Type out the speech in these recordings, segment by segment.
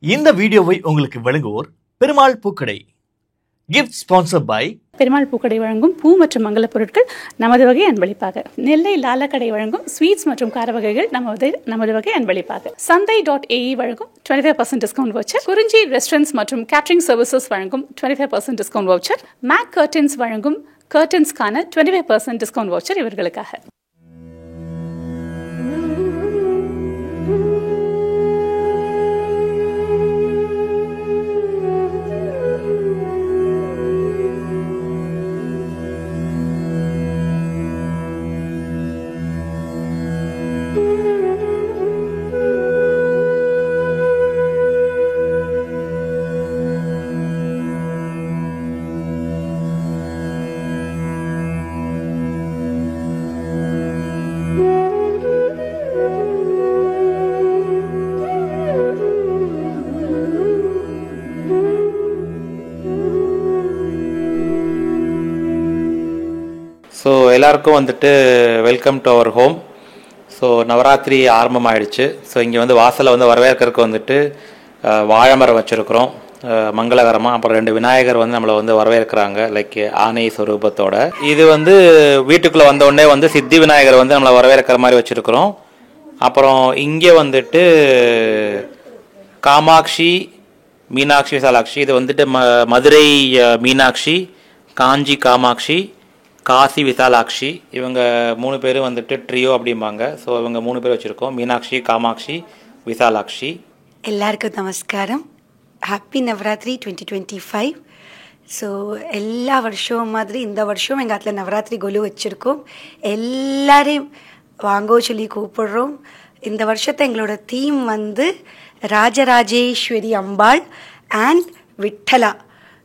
இந்த வீடியோவை உங்களுக்கு வழங்குவோர் பெருமாள் பூக்கடை. கிஃப்ட் ஸ்பான்சர் பை பெருமாள் பூக்கடை வழங்கும் பூ மற்றும் மங்கள பொருட்கள் நமது வகை அன்பளிப்பாக. நெல்லை லாலக்கடை வழங்கும் ஸ்வீட்ஸ் மற்றும் கார வகைகள் நமது வகை அன்பளிப்பாக. சந்தை.ae வழங்கும் 25% டிஸ்கவுண்ட் வவுச்சர். குறிஞ்சி ரெஸ்டாரண்ட்ஸ் மற்றும் கேட்டரிங் சர்வீசஸ் வழங்கும் 25% டிஸ்கவுண்ட் வவுச்சர். மேக் கர்டன்ஸ் வழங்கும் கர்டன்ஸ்க்கான 25% டிஸ்கவுண்ட் வவுச்சர் இவர்களுக்காக. ஸோ எல்லாருக்கும் வந்துட்டு welcome to our home. So Navratri ஆரம்பமாயிடுச்சு. ஸோ இங்கே வந்து வாசலில் வந்து வரவேற்கிறதுக்கு வந்துட்டு வாழைமரம் வச்சுருக்குறோம் மங்களகரமாக. அப்புறம் 2 விநாயகர் வந்து நம்மளை வந்து வரவேற்கிறாங்க லைக் ஆனை ஸ்வரூபத்தோட. இது வந்து வீட்டுக்குள்ளே வந்தோடனே வந்து சித்தி விநாயகர் வந்து நம்மளை வரவேற்கிற மாதிரி வச்சுருக்குறோம். அப்புறம் இங்கே வந்துட்டு காமாட்சி, மீனாட்சி, விசாலாட்சி. இது வந்துட்டு மதுரை மீனாட்சி, காஞ்சி காமாட்சி, காசி விசாலாட்சி. இவங்க 3 பேரும் வந்துட்டு ட்ரியோ அப்படிம்பாங்க. ஸோ இவங்க 3 பேர் வச்சுருக்கோம், மீனாட்சி, காமாட்சி, விசாலாட்சி. எல்லாருக்கும் நமஸ்காரம். ஹாப்பி நவராத்திரி 2025. ஸோ எல்லா வருஷம் மாதிரி இந்த வருஷம் எங்கள் ஆத்தில் நவராத்திரி கொலு வச்சுருக்கோம். எல்லாரையும் வாங்கோ சொல்லி கூப்பிடுறோம். இந்த வருஷத்தை எங்களோட தீம் வந்து ராஜராஜேஸ்வரி அம்பாள் அண்ட் விட்டலா.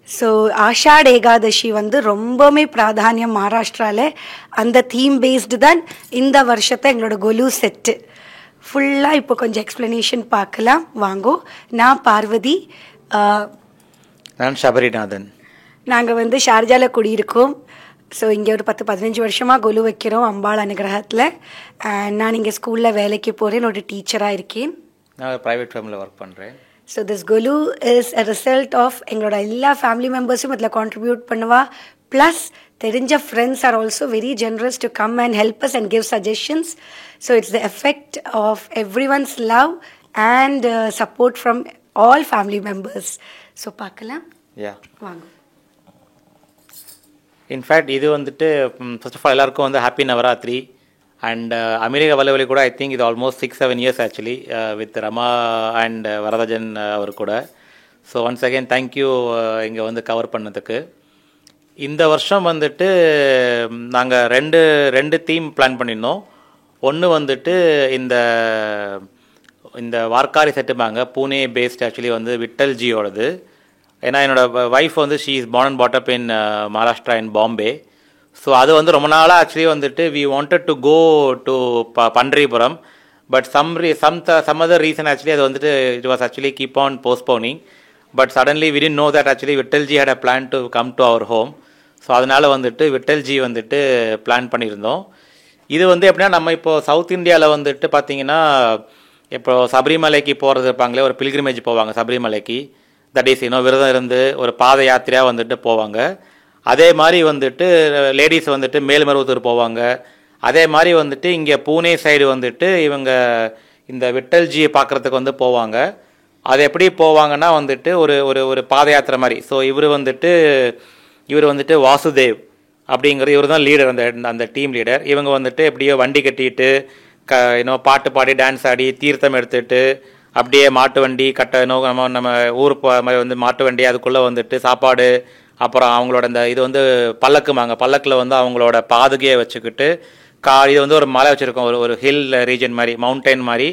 ஸோ ஆஷாட் ஏகாதசி வந்து ரொம்பவுமே பிராதானியம் மகாராஷ்டிராவில். அந்த தீம் பேஸ்டு தான் இந்த வருஷத்தை எங்களோட கொலு செட்டு ஃபுல்லாக. இப்போ கொஞ்சம் எக்ஸ்பிளனேஷன் பார்க்கலாம் வாங்கோ. நான் பார்வதி. நான் சபரிநாதன். நாங்கள் வந்து ஷார்ஜாவில் குடியிருக்கோம். ஸோ இங்கே ஒரு 10-15 வருஷமாக கொலு வைக்கிறோம் அம்பாள் அனுகிரகத்தில். நான் இங்கே ஸ்கூலில் வேலைக்கு போகிறேன், ஒரு டீச்சராக இருக்கேன். நான் ப்ரைவேட் ஃபேமிலியில் ஒர்க் பண்ணுறேன். So this Golu is a result of எங்களோட எல்லா ஃபேமிலி மெம்பர்ஸும் இதில் கான்ட்ரிபியூட் பண்ணுவா. ப்ளஸ் தெரிஞ்ச friends are also very generous to come and help us and give suggestions. So it's the effect of every one's love and support from all family members. So பார்க்கலாம் வாங்க. In fact இது வந்துட்டு first of all எல்லாருக்கும் வந்து happy Navratri. And America வல்லவலி கூட I think இது almost 6-7 years actually with Rama and Varadajan அவர் கூட. ஸோ ஒன்ஸ் அகெயின் தேங்க்யூ இங்கே வந்து கவர் பண்ணதுக்கு. இந்த வருஷம் வந்துட்டு நாங்கள் ரெண்டு தீம் பிளான் பண்ணியிருந்தோம். ஒன்று வந்துட்டு இந்த வார்க்காரி செட்டுமாங்க பூனே பேஸ்ட் ஆக்சுவலி வந்து விட்டல்ஜியோடது. ஏன்னா என்னோடய ஒய்ஃப் வந்து she is born and brought up in Maharashtra in Bombay. So அது வந்து ரொம்ப நாளாக ஆக்சுவலி வந்துட்டு we wanted to go to Pandharpur. But some other reason actually அது வந்துட்டு it was actually keep on postponing. But suddenly we didn't know that actually Vitthalji had a plan to come to our home. So அதனால் வந்துட்டு விட்டல்ஜி வந்துட்டு plan பண்ணியிருந்தோம். இது வந்து எப்படின்னா நம்ம இப்போது சவுத் இந்தியாவில் வந்துட்டு பார்த்தீங்கன்னா இப்போ சபரிமலைக்கு போகிறது இருப்பாங்களே, ஒரு பில்கிரிமேஜ் போவாங்க சபரிமலைக்கு. தட் இஸ் விரதம் இருந்து ஒரு பாத யாத்திரையாக வந்துட்டு போவாங்க. அதே மாதிரி வந்துட்டு லேடிஸ் வந்துட்டு மேல்மருவத்தூர் போவாங்க. அதே மாதிரி வந்துட்டு இங்கே பூனே சைடு வந்துட்டு இவங்க இந்த விட்டல்ஜியை பார்க்குறதுக்கு வந்து போவாங்க. அது எப்படி போவாங்கன்னா வந்துட்டு ஒரு ஒரு பாத யாத்திரை மாதிரி. ஸோ இவர் வந்துட்டு வாசுதேவ் அப்படிங்கிறது இவர் தான் லீடர், அந்த டீம் லீடர். இவங்க வந்துட்டு எப்படியோ வண்டி கட்டிட்டு பாட்டு பாடி டான்ஸ் ஆடி தீர்த்தம் எடுத்துட்டு அப்படியே மாட்டு வண்டி நம்ம ஊர் மாதிரி வந்து மாட்டு வண்டி, அதுக்குள்ளே வந்துட்டு சாப்பாடு, அப்புறம் அவங்களோட இது வந்து பல்லக்குமாங்க. பல்லக்கில் வந்து அவங்களோட பாதுகையை வச்சுக்கிட்டு இது வந்து ஒரு மலை வச்சுருக்கோம், ஒரு ஹில் ரீஜன் மாதிரி, மவுண்டைன் மாதிரி.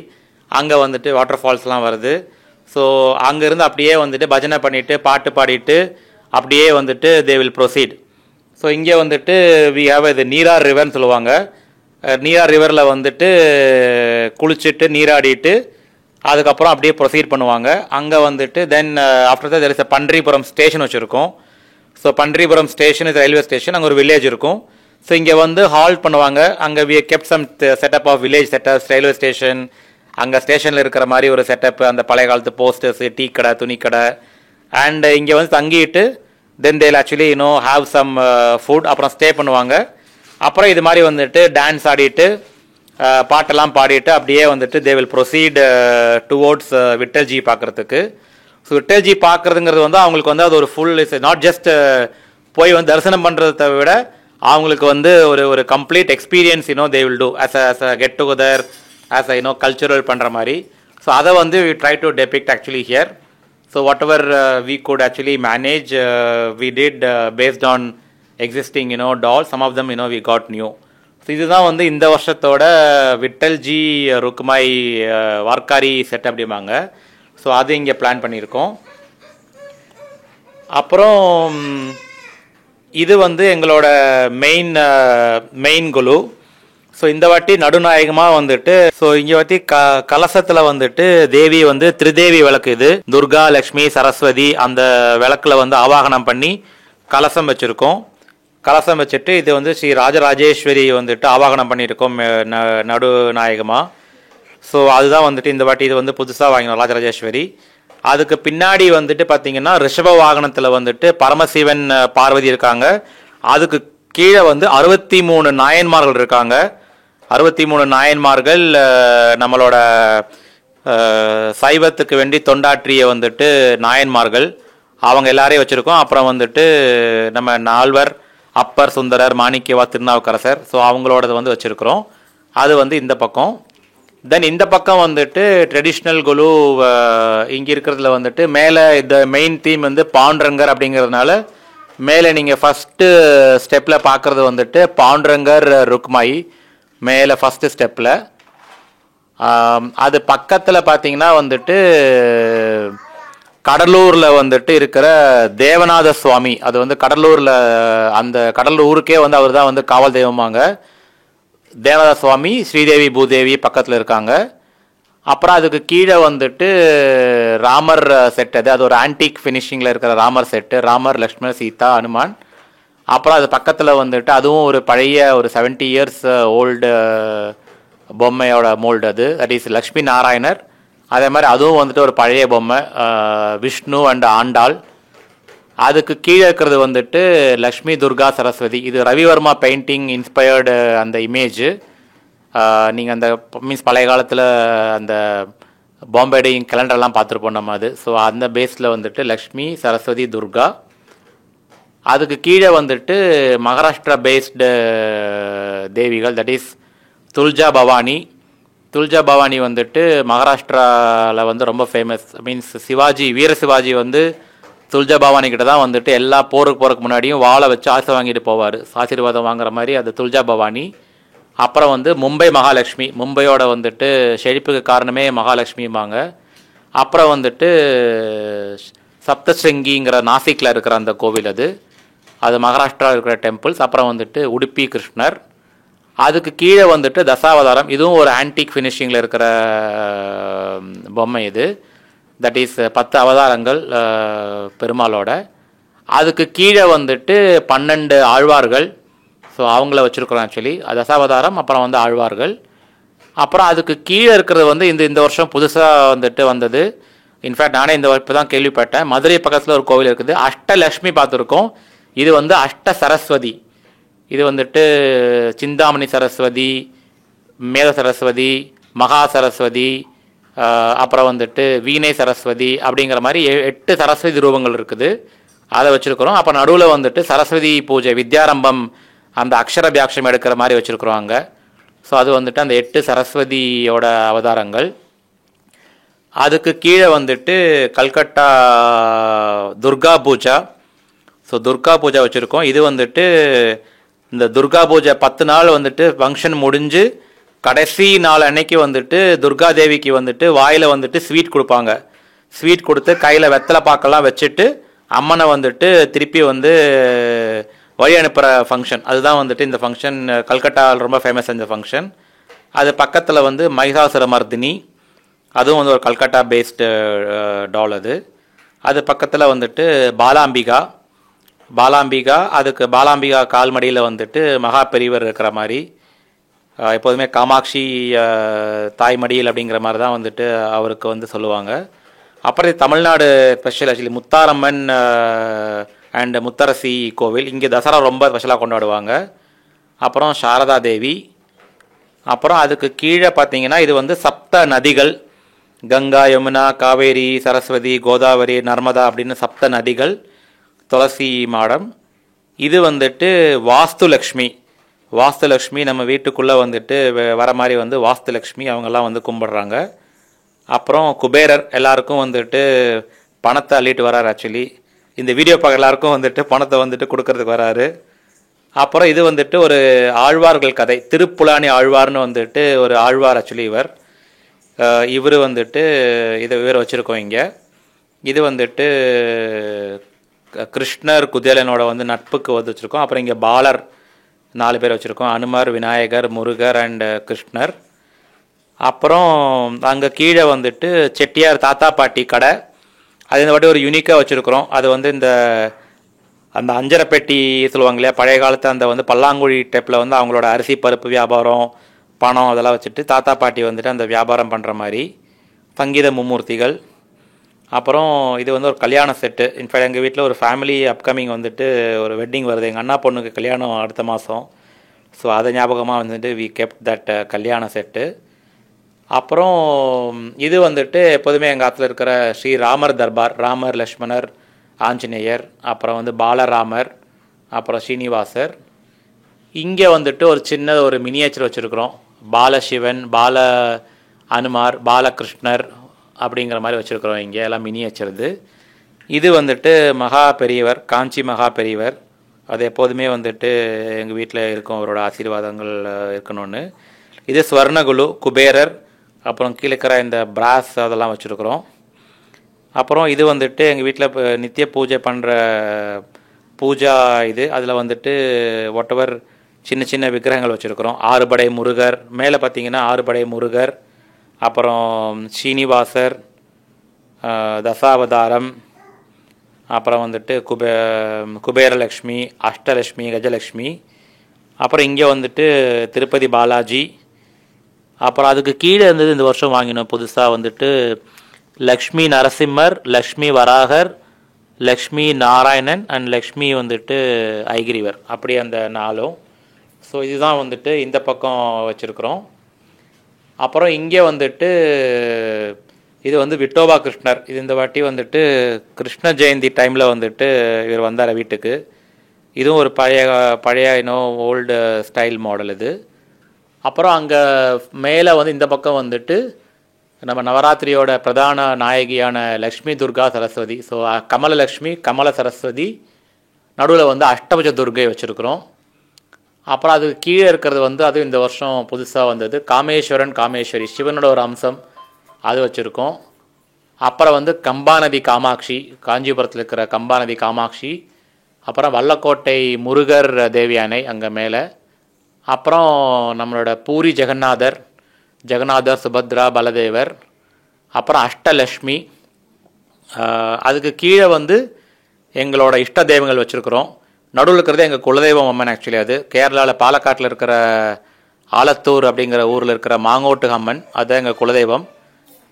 அங்கே வந்துட்டு வாட்டர் ஃபால்ஸ்லாம் வருது. ஸோ அங்கேருந்து அப்படியே வந்துட்டு பஜனை பண்ணிவிட்டு பாட்டு பாடிட்டு அப்படியே வந்துட்டு தே வில் ப்ரொசீட். ஸோ இங்கே வந்துட்டு வி ஹாவ் இது நீரார் ரிவர்னு சொல்லுவாங்க. நீரார் ரிவரில் வந்துட்டு குளிச்சுட்டு நீராடிட்டு அதுக்கப்புறம் அப்படியே ப்ரொசீட் பண்ணுவாங்க. அங்கே வந்துட்டு then after that there is a Panripuram station வச்சுருக்கோம். So Panripuram station is railway station. அங்கே ஒரு வில்லேஜ் இருக்கும். ஸோ இங்கே வந்து ஹால்ட் பண்ணுவாங்க. அங்கே we kept some setup of village setups, railway station அங்கே ஸ்டேஷனில் இருக்கிற மாதிரி ஒரு செட்டப், அந்த பழைய காலத்து போஸ்டர்ஸு, டீ கடை, துணி கடை. அண்ட் இங்கே வந்து தங்கிட்டு தென் தேல் ஆக்சுவலி ஹாவ் சம் ஃபுட், அப்புறம் ஸ்டே பண்ணுவாங்க. அப்புறம் இது மாதிரி வந்துட்டு டான்ஸ் ஆடிட்டு பாட்டெல்லாம் பாடிட்டு அப்படியே வந்துட்டு தே வில் ப்ரொசீட் டுவோர்ட்ஸ் விட்டல்ஜி பார்க்குறதுக்கு. ஸோ விட்டல்ஜி பார்க்குறதுங்கிறது வந்து அவங்களுக்கு வந்து அது ஒரு ஃபுல் இஸ் நாட் ஜஸ்ட் போய் வந்து தரிசனம் பண்ணுறதை விட அவங்களுக்கு வந்து ஒரு complete experience they will do as a get together, as a cultural பண்ணுற மாதிரி. ஸோ அதை வந்து we try to depict actually here. So whatever we could actually manage we did based on existing doll. Some of them we got new. So இதுதான் வந்து இந்த வருஷத்தோட விட்டல்ஜி ருக்மாய் வார்க்காரி set அப்படிம்பாங்க. So அது இங்கே பிளான் பண்ணியிருக்கோம். அப்புறம் இது வந்து எங்களோட மெயின் குழு. ஸோ இந்த வாட்டி நடுநாயகமாக வந்துட்டு ஸோ இங்கே வாட்டி கலசத்தில் வந்துட்டு தேவி வந்து திரிதேவி விளக்கு, இது துர்கா, லக்ஷ்மி, சரஸ்வதி அந்த விளக்கில் வந்து ஆவாகனம் பண்ணி கலசம் வச்சுருக்கோம். கலசம் வச்சுட்டு இது வந்து ஸ்ரீ ராஜராஜேஸ்வரி வந்துட்டு ஆவாகனம் பண்ணியிருக்கோம் நடுநாயகமாக. ஸோ அதுதான் வந்துட்டு இந்த வாட்டி இது வந்து புதுசாக வாங்கினோம் ராஜராஜேஸ்வரி. அதுக்கு பின்னாடி வந்துட்டு பார்த்தீங்கன்னா ரிஷப வாகனத்தில் வந்துட்டு பரமசிவன், பார்வதி இருக்காங்க. அதுக்கு கீழே வந்து 63 நாயன்மார்கள் இருக்காங்க. 63 நாயன்மார்கள் நம்மளோட சைவத்துக்கு வேண்டி தொண்டாற்றிய வந்துட்டு நாயன்மார்கள், அவங்க எல்லாரையும் வச்சுருக்கோம். அப்புறம் வந்துட்டு நம்ம நால்வர், அப்பர், சுந்தரர், மாணிக்கவா, திருநாவுக்கரசர், ஸோ அவங்களோடது வந்து வச்சுருக்கிறோம். அது வந்து இந்த பக்கம். தென் இந்த பக்கம் வந்துட்டு ட்ரெடிஷ்னல் குழு இங்கே இருக்கிறதுல வந்துட்டு மேலே இந்த மெயின் தீம் வந்து பாண்டுரங்கர் அப்படிங்கிறதுனால மேலே நீங்கள் ஃபஸ்ட்டு ஸ்டெப்பில் பார்க்குறது வந்துட்டு பாண்டுரங்கர் ருக்மாயி மேலே ஃபஸ்ட்டு ஸ்டெப்பில். அது பக்கத்தில் பார்த்தீங்கன்னா வந்துட்டு கடலூரில் வந்துட்டு இருக்கிற தேவநாத சுவாமி, அது வந்து கடலூரில் அந்த கடலூர் ஊருக்கே வந்து அவர் தான் வந்து காவல் தெய்வமாங்க. தேவநாத சுவாமி, ஸ்ரீதேவி, பூதேவி பக்கத்தில் இருக்காங்க. அப்புறம் அதுக்கு கீழே வந்துட்டு ராமர் செட், அது ஒரு ஆன்டிக் ஃபினிஷிங்கில் இருக்கிற ராமர் செட்டு, ராமர், லக்ஷ்மணர், சீதா, அனுமான். அப்புறம் அது பக்கத்தில் வந்துட்டு அதுவும் ஒரு பழைய ஒரு 70 இயர்ஸ் ஓல்டு பொம்மையோட மோல்டு, அது தட் இஸ் லக்ஷ்மி நாராயணர். அதே மாதிரி அதுவும் வந்துட்டு ஒரு பழைய பொம்மை, விஷ்ணு அண்ட் ஆண்டாள். அதுக்கு கீழே இருக்கிறது வந்துட்டு லக்ஷ்மி, துர்கா, சரஸ்வதி. இது ரவிவர்மா பெயிண்டிங் இன்ஸ்பயர்டு அந்த இமேஜு. நீங்கள் அந்த மீன்ஸ் பழைய காலத்தில் அந்த பாம்பே டேயிங் கேலண்டர்லாம் பார்த்துருப்போம் நம்ம அது. ஸோ அந்த பேஸில் வந்துட்டு லக்ஷ்மி, சரஸ்வதி, துர்கா. அதுக்கு கீழே வந்துட்டு மகாராஷ்டிரா பேஸ்டு தேவிகள், தட் இஸ் துல்ஜா பவானி. துல்ஜா பவானி வந்துட்டு மகாராஷ்டிராவில் வந்து ரொம்ப ஃபேமஸ். மீன்ஸ் சிவாஜி, வீர சிவாஜி வந்து துல்ஜா பவானி கிட்ட தான் வந்துட்டு எல்லா போருக்கு முன்னாடியும் வாழை வச்சு ஆசை வாங்கிட்டு போவார், ஆசீர்வாதம் வாங்குற மாதிரி. அது துல்ஜா பவானி. அப்புறம் வந்து மும்பை மகாலட்சுமி, மும்பையோட வந்துட்டு செழிப்புக்கு காரணமே மகாலட்சுமிம்பாங்க. அப்புறம் வந்துட்டு சப்தஸ்ருங்கிங்கிற நாசிக்கில் இருக்கிற அந்த கோவில், அது மகாராஷ்டிரா இருக்கிற டெம்பிள்ஸ். அப்புறம் வந்துட்டு உடுப்பி கிருஷ்ணர். அதுக்கு கீழே வந்துட்டு தசாவதாரம், இதுவும் ஒரு ஆன்டிக் ஃபினிஷிங்கில் இருக்கிற பொம்மை இது. தட் இஸ் 10 அவதாரங்கள் பெருமாளோட. அதுக்கு கீழே வந்துட்டு 12 ஆழ்வார்கள். ஸோ அவங்கள வச்சுருக்குறோம் ஆக்சுவலி, தசாவதாரம், அப்புறம் வந்து ஆழ்வார்கள். அப்புறம் அதுக்கு கீழே இருக்கிறது வந்து இந்த வருஷம் புதுசாக வந்துட்டு வந்தது. இன்ஃபேக்ட் நானே இந்த இப்போ தான் கேள்விப்பட்டேன். மதுரை பக்கத்தில் ஒரு கோவில் இருக்குது, அஷ்டலக்ஷ்மி பார்த்துருக்கோம். இது வந்து அஷ்ட சரஸ்வதி. இது வந்துட்டு சிந்தாமணி சரஸ்வதி, மேத சரஸ்வதி, மகா சரஸ்வதி, அப்புறம் வந்துட்டு வீணை சரஸ்வதி அப்படிங்கிற மாதிரி 8 சரஸ்வதி ரூபங்கள் இருக்குது. அதை வச்சுருக்கிறோம். அப்போ நடுவில் வந்துட்டு சரஸ்வதி பூஜை வித்யாரம்பம் அந்த அக்ஷரபியாட்சம் எடுக்கிற மாதிரி வச்சுருக்குறோம் அங்கே. ஸோ அது வந்துட்டு அந்த 8 சரஸ்வதியோட அவதாரங்கள். அதுக்கு கீழே வந்துட்டு கல்கட்டா துர்கா பூஜா. ஸோ துர்கா பூஜா வச்சுருக்கோம். இது வந்துட்டு இந்த துர்கா பூஜை 10 நாள் வந்துட்டு ஃபங்க்ஷன் முடிஞ்சு கடைசி நாள் அன்னைக்கு வந்துட்டு துர்கா தேவிக்கு வந்துட்டு வாயில் வந்துட்டு ஸ்வீட் கொடுப்பாங்க. ஸ்வீட் கொடுத்து கையில் வெத்தலை பாக்கெல்லாம் வச்சுட்டு அம்மனை வந்துட்டு திருப்பி வந்து வழி அனுப்புகிற ஃபங்க்ஷன். அதுதான் வந்துட்டு இந்த ஃபங்க்ஷன் கல்கட்டாவில் ரொம்ப ஃபேமஸ் இந்த ஃபங்க்ஷன். அது பக்கத்தில் வந்து மகிஷாசுர மர்தினி, அதுவும் வந்து ஒரு கல்கட்டா பேஸ்டு டால். அது பக்கத்தில் வந்துட்டு பாலாம்பிகா. அதுக்கு பாலாம்பிகா கால்மடியில் வந்துட்டு மகா பெரியவர் இருக்கிற மாதிரி. எப்போதுமே காமாட்சி தாய்மடியில் அப்படிங்கிற மாதிரி தான் வந்துட்டு அவருக்கு வந்து சொல்லுவாங்க. அப்புறம் Tamil Nadu special actually Mutharamman and Mutharasi கோவில், இங்கே தசரா ரொம்ப ஸ்பெஷலாக கொண்டாடுவாங்க. அப்புறம் சாரதா தேவி. அப்புறம் அதுக்கு கீழே பார்த்தீங்கன்னா இது வந்து சப்த நதிகள், கங்கா, யமுனா, காவேரி, சரஸ்வதி, கோதாவரி, நர்மதா அப்படின்னு சப்த நதிகள், துளசி மாடம். இது வந்துட்டு வாஸ்துலக்ஷ்மி. வாஸ்துலக்ஷ்மி நம்ம வீட்டுக்குள்ளே வந்துட்டு வர மாதிரி வந்து வாஸ்துலக்ஷ்மி அவங்கெல்லாம் வந்து கும்பிட்றாங்க. அப்புறம் குபேரர் எல்லாருக்கும் வந்துட்டு பணத்தை அள்ளிட்டு வராரு. ஆக்சுவலி இந்த வீடியோ பார்க்க எல்லாருக்கும் வந்துட்டு பணத்தை வந்துட்டு கொடுக்கறதுக்கு வராரு. அப்புறம் இது வந்துட்டு ஒரு ஆழ்வார்கள் கதை, திருப்புலானி ஆழ்வார்னு வந்துட்டு ஒரு ஆழ்வார். ஆக்சுவலி இவர் வந்துட்டு இவர் வச்சுருக்கோம் இங்கே. இது வந்துட்டு கிருஷ்ணர் குதேலனோட வந்து நட்புக்கு வந்து வச்சுருக்கோம். அப்புறம் இங்கே பாலர் 4 பேர் வச்சுருக்கோம், அனுமர், விநாயகர், முருகர் அண்ட் கிருஷ்ணர். அப்புறம் அங்கே கீழே வந்துட்டு செட்டியார் தாத்தா பாட்டி கடை, அது இந்த வாட்டி ஒரு யூனிக்காக வச்சுருக்குறோம். அது வந்து இந்த அந்த அஞ்சரை பெட்டி சொல்லுவாங்க இல்லையா, பழைய காலத்து அந்த வந்து பல்லாங்குழி டைப்பில் வந்து அவங்களோட அரிசி பருப்பு வியாபாரம், பணம் அதெல்லாம் வச்சுட்டு தாத்தா பாட்டி வந்துட்டு அந்த வியாபாரம் பண்ணுற மாதிரி. சங்கீத மும்மூர்த்திகள். அப்புறம் இது வந்து ஒரு கல்யாண செட்டு. இன்ஃபேக்ட் எங்கள் வீட்டில் ஒரு ஃபேமிலி அப்கமிங் வந்துட்டு ஒரு வெட்டிங் வருது, எங்கள் அண்ணா பொண்ணுக்கு கல்யாணம் அடுத்த மாதம். ஸோ அதை ஞாபகமாக வந்துட்டு வி கெப்ட் தட் கல்யாண செட்டு. அப்புறம் இது வந்துட்டு எப்போதுமே எங்கள் ஆற்றுல இருக்கிற ஸ்ரீ ராமர் தர்பார், ராமர், லக்ஷ்மணர், ஆஞ்சநேயர், அப்புறம் வந்து பாலராமர், அப்புறம் ஸ்ரீனிவாசர். இங்கே வந்துட்டு ஒரு சின்ன ஒரு மினியேச்சர் வச்சுருக்குறோம், பாலசிவன், பால அனுமார், பாலகிருஷ்ணர் அப்படிங்கிற மாதிரி வச்சுருக்குறோம். இங்கே எல்லாம் மினியேச்சர். இது வந்துட்டு மகா பெரியவர், காஞ்சி மகா பெரியவர். அது எப்போதுமே வந்துட்டு எங்கள் வீட்டில் இருக்கும், அவரோட ஆசீர்வாதங்கள் இருக்கணும்னு. இது ஸ்வர்ணகுலு, குபேரர். அப்புறம் கீழே இருக்கிற இந்த பிராஸ் அதெல்லாம் வச்சுருக்குறோம். அப்புறம் இது வந்துட்டு எங்கள் வீட்டில் நித்திய பூஜை பண்ணுற பூஜா இது. அதில் வந்துட்டு வாட் எவர் சின்ன சின்ன விக்கிரகங்கள் வச்சுருக்குறோம். 6 படை முருகர், மேலே பார்த்தீங்கன்னா 6 படை முருகர், அப்புறம் ஸ்ரீனிவாசர், தசாவதாரம், அப்புறம் வந்துட்டு குபேரலக்ஷ்மி, அஷ்டலக்ஷ்மி, கஜலக்ஷ்மி. அப்புறம் இங்கே வந்துட்டு திருப்பதி பாலாஜி. அப்புறம் அதுக்கு கீழே இருந்தது இந்த வருஷம் வாங்கினோம் புதுசாக வந்துட்டு லக்ஷ்மி நரசிம்மர், லக்ஷ்மி வராகர், லக்ஷ்மி நாராயணன் அண்ட் லக்ஷ்மி வந்துட்டு ஐகிரிவர், அப்படி அந்த 4. ஸோ இதுதான் வந்துட்டு இந்த பக்கம் வச்சுருக்குறோம். அப்புறம் இங்கே வந்துட்டு இது வந்து விட்டோபா கிருஷ்ணர். இது இந்த வாட்டி வந்துட்டு கிருஷ்ண ஜெயந்தி டைமில் வந்துட்டு இவர் வந்தார் வீட்டுக்கு. இதுவும் ஒரு பழைய ஓல்டு ஸ்டைல் மாடல் இது. அப்புறம் அங்கே மேலே வந்து இந்த பக்கம் வந்துட்டு நம்ம நவராத்திரியோட பிரதான நாயகியான லக்ஷ்மி, துர்கா, சரஸ்வதி. ஸோ கமலலக்ஷ்மி, கமல சரஸ்வதி, நடுவில் வந்து அஷ்டபுஜ துர்கை வச்சுருக்குறோம். அப்புறம் அதுக்கு கீழே இருக்கிறது வந்து அது இந்த வருஷம் புதுசாக வந்தது காமேஸ்வரன், காமேஸ்வரி, சிவனோட ஒரு அம்சம், அது வச்சுருக்கோம். அப்புறம் வந்து கம்பாநதி காமாட்சி, காஞ்சிபுரத்தில் இருக்கிற கம்பாநதி காமாட்சி. அப்புறம் வல்லக்கோட்டை முருகர் தேவியானை அங்கே மேலே. அப்புறம் நம்மளோட பூரி ஜெகநாதர், சுபத்ரா, பலதேவர். அப்புறம் அஷ்டலக்ஷ்மி. அதுக்கு கீழே வந்து எங்களோட இஷ்ட தெய்வங்கள் வச்சுருக்குறோம். நடுவில் இருக்கிறது எங்கள் குலதெய்வம் அம்மன். ஆக்சுவலி அது கேரளாவில் பாலக்காட்டில் இருக்கிற ஆலத்தூர் அப்படிங்கிற ஊரில் இருக்கிற மாங்கோட்டு அம்மன், அதுதான் எங்கள் குலதெய்வம்.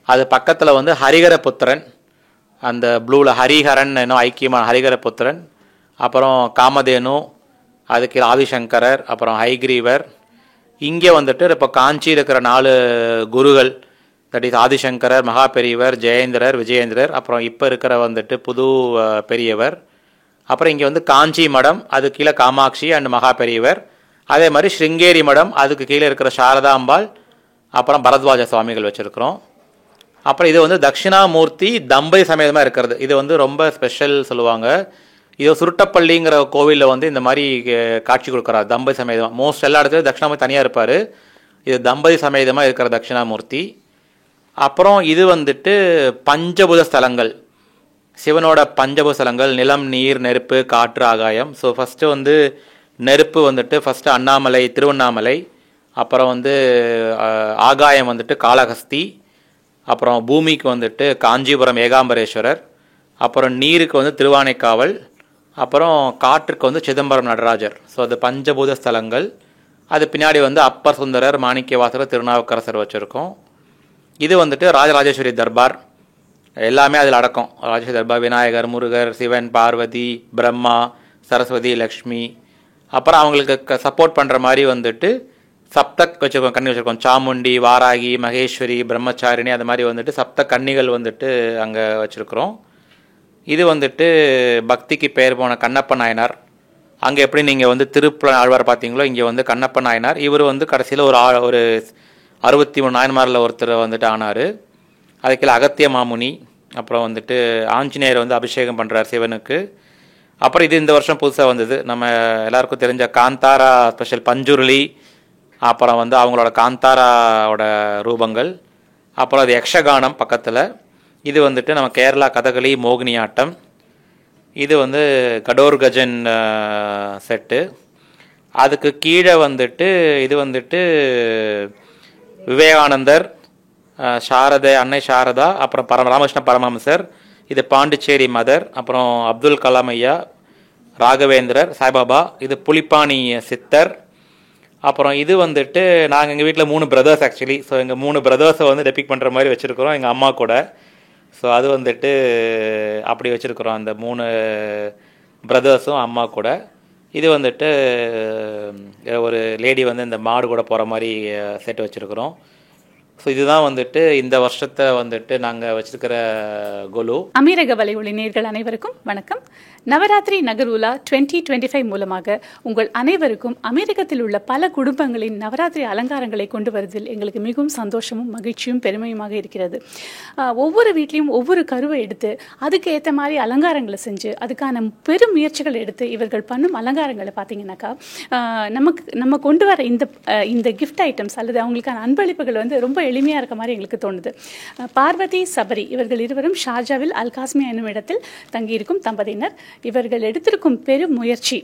அது பக்கத்தில் வந்து ஹரிகரபுத்திரன், அந்த ப்ளூவில் ஹரிஹரன் இன்னும் ஐக்கியமான ஹரிகரபுத்திரன். அப்புறம் காமதேனு, அதுக்கு ஆதிசங்கரர், அப்புறம் ஹைகிரீவர். இங்கே வந்துட்டு இப்போ காஞ்சியில் இருக்கிற 4 குருகள், தட் இஸ் ஆதிசங்கரர், மகா பெரியவர், ஜெயேந்திரர், விஜயேந்திரர், அப்புறம் இப்போ இருக்கிற வந்துட்டு புது பெரியவர். அப்புறம் இங்கே வந்து காஞ்சி மடம், அது கீழே காமாட்சி அண்ட் மகா பெரியவர். அதே மாதிரி ஸ்ருங்கேரி மடம், அதுக்கு கீழே இருக்கிற சாரதாம்பாள், அப்புறம் பரத்வாஜ சுவாமிகள் வச்சுருக்கிறோம். அப்புறம் இது வந்து தட்சிணாமூர்த்தி தம்பதி சமேதமாக இருக்கிறது. இது வந்து ரொம்ப ஸ்பெஷல் சொல்லுவாங்க. இது சுருட்டப்பள்ளிங்கிற கோவிலில் வந்து இந்த மாதிரி காட்சி கொடுக்குறாரு தம்பதி சமேதமாக. மோஸ்ட் எல்லா இடத்துலையும் தட்சிணாமூர்த்தி தனியாக இருப்பார், இது தம்பதி சமேதமாக இருக்கிற தட்சிணாமூர்த்தி. அப்புறம் இது வந்துட்டு பஞ்சபூத ஸ்தலங்கள், சிவனோட பஞ்சபூத ஸ்தலங்கள், நிலம், நீர், நெருப்பு, காற்று, ஆகாயம். ஸோ ஃபஸ்ட்டு வந்து நெருப்பு வந்துட்டு ஃபஸ்ட்டு அண்ணாமலை, திருவண்ணாமலை. அப்புறம் வந்து ஆகாயம் வந்துட்டு காளஹஸ்தி. அப்புறம் பூமிக்கு வந்துட்டு காஞ்சிபுரம் ஏகாம்பரேஸ்வரர். அப்புறம் நீருக்கு வந்து திருவானைக்காவல். அப்புறம் காற்றுக்கு வந்து சிதம்பரம் நடராஜர். ஸோ அது பஞ்சபூத ஸ்தலங்கள். அது பின்னாடி வந்து அப்பர் சுந்தரர், மாணிக்கவாசகர், திருநாவுக்கரசர் வச்சுருக்கோம். இது வந்துட்டு ராஜராஜேஸ்வரி தர்பார், எல்லாமே அதில் அடக்கம். ராஜேஸ்வரி தர்பார், விநாயகர், முருகர், சிவன், பார்வதி, பிரம்மா, சரஸ்வதி, லக்ஷ்மி. அப்புறம் அவங்களுக்கு சப்போர்ட் பண்ணுற மாதிரி வந்துட்டு சப்த வச்சுருக்கோம், கன்னி வச்சுருக்கோம். சாமுண்டி, வாராகி, மகேஸ்வரி, பிரம்மச்சாரிணி, அது மாதிரி வந்துட்டு சப்த கன்னிகள் வந்துட்டு அங்கே வச்சுருக்குறோம். இது வந்துட்டு பக்திக்கு பெயர் போன கண்ணப்ப நாயனார். அங்கே எப்படி நீங்கள் வந்து திருப்புல ஆழ்வார் பார்த்தீங்களோ, இங்கே வந்து கண்ணப்ப நாயனார். இவர் வந்து கடைசியில் ஒரு 63 நாயன்மாரில் ஒருத்தர் வந்துட்டு ஆனார். அதுக்கு அகத்திய மாமுனி. அப்புறம் வந்துட்டு ஆஞ்சநேயர் வந்து அபிஷேகம் பண்ணுறார் சிவனுக்கு. அப்புறம் இது இந்த வருஷம் புதுசாக வந்தது, நம்ம எல்லாருக்கும் தெரிஞ்ச காந்தாரா ஸ்பெஷல் பஞ்சுருளி. அப்புறம் வந்து அவங்களோட காந்தாராவோட ரூபங்கள். அப்புறம் அது யக்ஷகானம் பக்கத்தில். இது வந்துட்டு நம்ம கேரளா கதகளி மோகினியாட்டம். இது வந்து கடோர் கஜன் செட்டு. அதுக்கு கீழே வந்துட்டு இது வந்துட்டு விவேகானந்தர், சாரதை, அன்னை சாரதா, அப்புறம் ராமகிருஷ்ண பரமஹம்சர். இது பாண்டிச்சேரி மதர். அப்புறம் அப்துல் கலாம் ஐயா, ராகவேந்திரர், சாய்பாபா. இது புலிப்பாணி சித்தர். அப்புறம் இது வந்துட்டு நாங்கள் எங்கள் வீட்டில் 3 பிரதர்ஸ் ஆக்சுவலி. ஸோ எங்கள் 3 பிரதர்ஸை வந்து டெபிக் பண்ணுற மாதிரி வச்சுருக்கிறோம் எங்கள் அம்மா கூட. ஸோ அது வந்துட்டு அப்படி வச்சுருக்குறோம், அந்த 3 பிரதர்ஸும் அம்மா கூட. இது வந்துட்டு ஒரு லேடி வந்து இந்த மாடு கூட போகிற மாதிரி செட்டு வச்சுருக்குறோம். ஸோ இதுதான் வந்துட்டு இந்த வருஷத்தை வந்துட்டு நாங்கள் வச்சிருக்கிற கொலு. அமீரக வலையொலி நேயர்கள் அனைவருக்கும் வணக்கம். நவராத்திரி நகரூலா 2025 மூலமாக உங்கள் அனைவருக்கும் அமீரகத்தில் உள்ள பல குடும்பங்களின் நவராத்திரி அலங்காரங்களை கொண்டு வருவதில் எங்களுக்கு மிகவும் சந்தோஷமும் மகிழ்ச்சியும் பெருமையுமாக இருக்கிறது. ஒவ்வொரு வீட்லேயும் ஒவ்வொரு கருவை எடுத்து அதுக்கு ஏற்ற மாதிரி அலங்காரங்களை செஞ்சு அதுக்கான பெரும் முயற்சிகள் எடுத்து இவர்கள் பண்ணும் அலங்காரங்களை பார்த்தீங்கன்னாக்கா நம்ம கொண்டு வர இந்த கிஃப்ட் ஐட்டம்ஸ் அல்லது அவங்களுக்கான அன்பளிப்புகள் வந்து ரொம்ப எளிமையாக இருக்க மாதிரி எங்களுக்கு தோணுது. பார்வதி, சபரி இவர்கள் இருவரும் ஷார்ஜாவில் அல்காஸ்மியா என்னும் இடத்தில் தங்கியிருக்கும் தம்பதியினர். இவர்கள் எடுத்திருக்கும் பெரும் முயற்சி,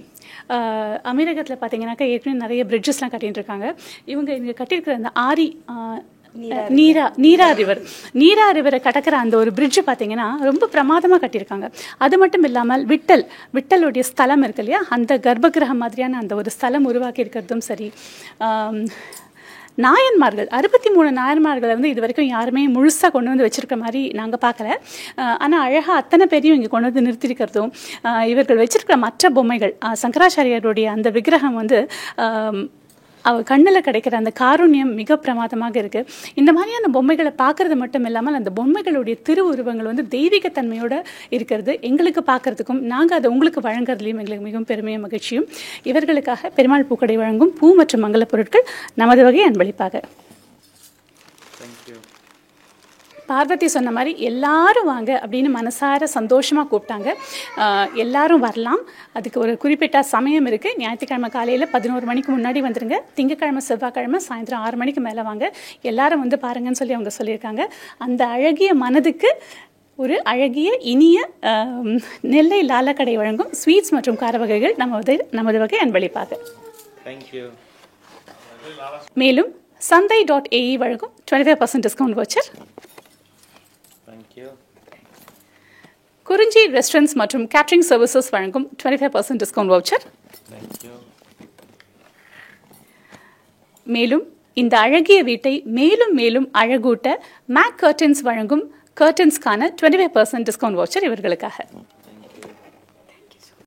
அமீரகத்தில் பார்த்தீங்கன்னாக்கா ஏற்கனவே நிறைய பிரிட்ஜஸ்லாம் கட்டிட்டு இருக்காங்க. இங்கே கட்டியிருக்கிற அந்த நீரா ரிவரை கடக்கிற அந்த ஒரு பிரிட்ஜ் பார்த்தீங்கன்னா ரொம்ப பிரமாதமாக கட்டியிருக்காங்க. அது மட்டும் இல்லாமல் விட்டலுடைய ஸ்தலம் இருக்கு இல்லையா, அந்த கர்ப்பகிரகம் மாதிரியான அந்த ஒரு ஸ்தலம் உருவாக்கி இருக்கிறதும் சரி. நாயன்மார்கள் 63 நாயன்மார்களை வந்து இது வரைக்கும் யாருமே முழுசாக கொண்டு வந்து வச்சுருக்க மாதிரி நாங்கள் பார்க்கல. ஆனால் அழகாக அத்தனை பேரையும் இங்கே கொண்டு வந்து நிறுத்திருக்கிறதும், இவர்கள் வச்சிருக்கிற மற்ற பொம்மைகள், சங்கராச்சாரியருடைய அந்த விக்கிரகம் வந்து அவர் கண்ணில் கிடைக்கிற அந்த காருண்யம் மிக பிரமாதமாக இருக்குது. இந்த மாதிரியான பொம்மைகளை பார்க்கறது மட்டும் இல்லாமல் அந்த பொம்மைகளுடைய திருவுருவங்கள் வந்து தெய்வீகத்தன்மையோடு இருக்கிறது எங்களுக்கு பார்க்கறதுக்கும் நாங்கள் அதை உங்களுக்கு வழங்குறதுலையும் எங்களுக்கு மிகவும் பெருமையும் மகிழ்ச்சியும். இவர்களுக்காக பெருமாள் பூக்கடை வழங்கும் பூ மற்றும் மங்கள பொருட்கள் நமது வகை அன்பளிப்பாக. பார்வதி சொன்ன மாதிரி எல்லாரும் வாங்க அப்படின்னு மனசார சந்தோஷமாக கூப்பிட்டாங்க. எல்லாரும் வரலாம், அதுக்கு ஒரு குறிப்பிட்ட சமயம் இருக்குது. ஞாயிற்றுக்கிழமை காலையில் 11 மணிக்கு முன்னாடி வந்துடுங்க. திங்கக்கிழமை செவ்வாய்க்கிழமை சாயந்தரம் 6 மணிக்கு மேலே வாங்க. எல்லாரும் வந்து பாருங்கன்னு சொல்லி அவங்க சொல்லியிருக்காங்க. அந்த அழகிய மனதுக்கு ஒரு அழகிய இனிய நெல்லை லாலக்கடை வழங்கும் ஸ்வீட்ஸ் மற்றும் கார வகைகள் நமது வகை அன்பளிப்பாக. மேலும் சந்தை.ae வழங்கும் 25% டிஸ்கவுண்ட் வவுச்சர். குறிஞ்சி ரெஸ்டாரண்ட்ஸ் மற்றும் கேட்டரிங் சர்வீசஸ் வழங்கும் 25% டிஸ்கவுண்ட் வவுச்சர். மேலும் இந்த அழகிய வீட்டை மேலும் மேலும் அழகூட்ட மேக் கர்டன்ஸ் வழங்கும் கர்டன்ஸ்க்கான 25% டிஸ்கவுண்ட் வவுச்சர் இவர்களுக்காக.